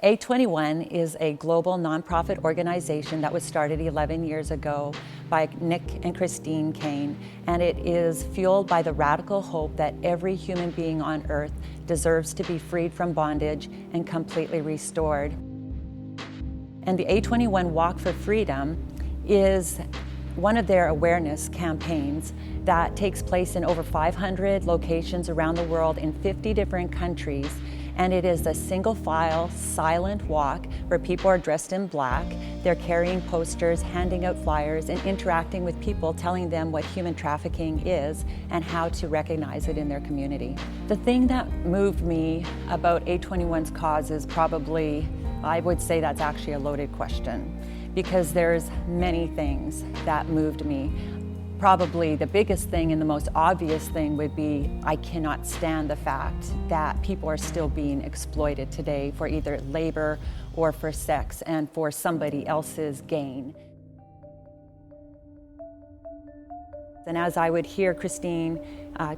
A21 is a global nonprofit organization that was started 11 years ago by Nick and Christine Kane, and it is fueled by the radical hope that every human being on earth deserves to be freed from bondage and completely restored. And the A21 Walk for Freedom is one of their awareness campaigns that takes place in over 500 locations around the world in 50 different countries. And it is a single file, silent walk where people are dressed in black. They're carrying posters, handing out flyers, and interacting with people, telling them what human trafficking is and how to recognize it in their community. The thing that moved me about A21's cause is probably, I would say that's actually a loaded question, because there's many things that moved me. Probably the biggest thing and the most obvious thing would be I cannot stand the fact that people are still being exploited today for either labor or for sex and for somebody else's gain. And as I would hear Christine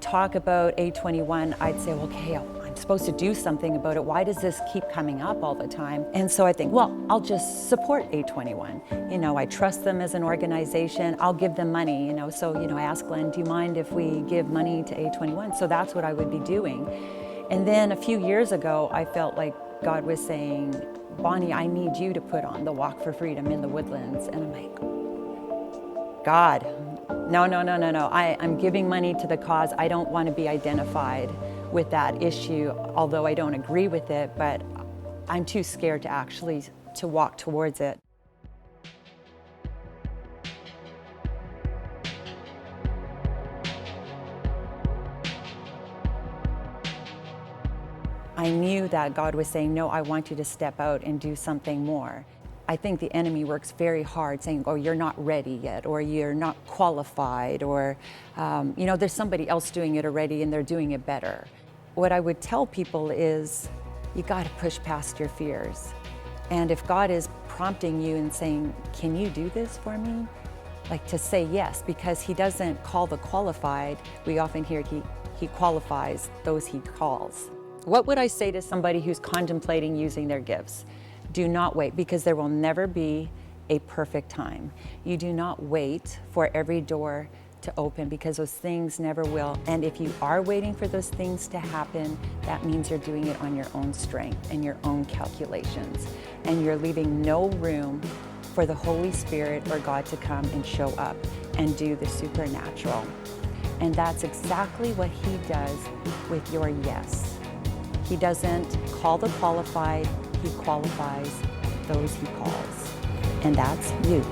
talk about A21, I'd say, well, okay, I'm supposed to do something about it. Why does this keep coming up all the time? And so I think, well, I'll just support A21. You know, I trust them as an organization. I'll give them money, you know. So, you know, I asked Glenn, do you mind if we give money to A21? So that's what I would be doing. And then a few years ago, I felt like God was saying, Bonnie, I need you to put on the Walk for Freedom in the Woodlands. And I'm like, God, no. I'm giving money to the cause. I don't want to be identified with that issue, although I don't agree with it, but I'm too scared to actually walk towards it. I knew that God was saying, no, I want you to step out and do something more. I think the enemy works very hard saying, oh, you're not ready yet, or you're not qualified, or, you know, there's somebody else doing it already and they're doing it better. What I would tell people is, you got to push past your fears. And if God is prompting you and saying, can you do this for me? Like to say yes, because he doesn't call the qualified. We often hear he qualifies those he calls. What would I say to somebody who's contemplating using their gifts? Do not wait, because there will never be a perfect time. You do not wait for every door to open, because those things never will. And if you are waiting for those things to happen, that means you're doing it on your own strength and your own calculations. And you're leaving no room for the Holy Spirit or God to come and show up and do the supernatural. And that's exactly what he does with your yes. He doesn't call the qualified, he qualifies those he calls. And that's you.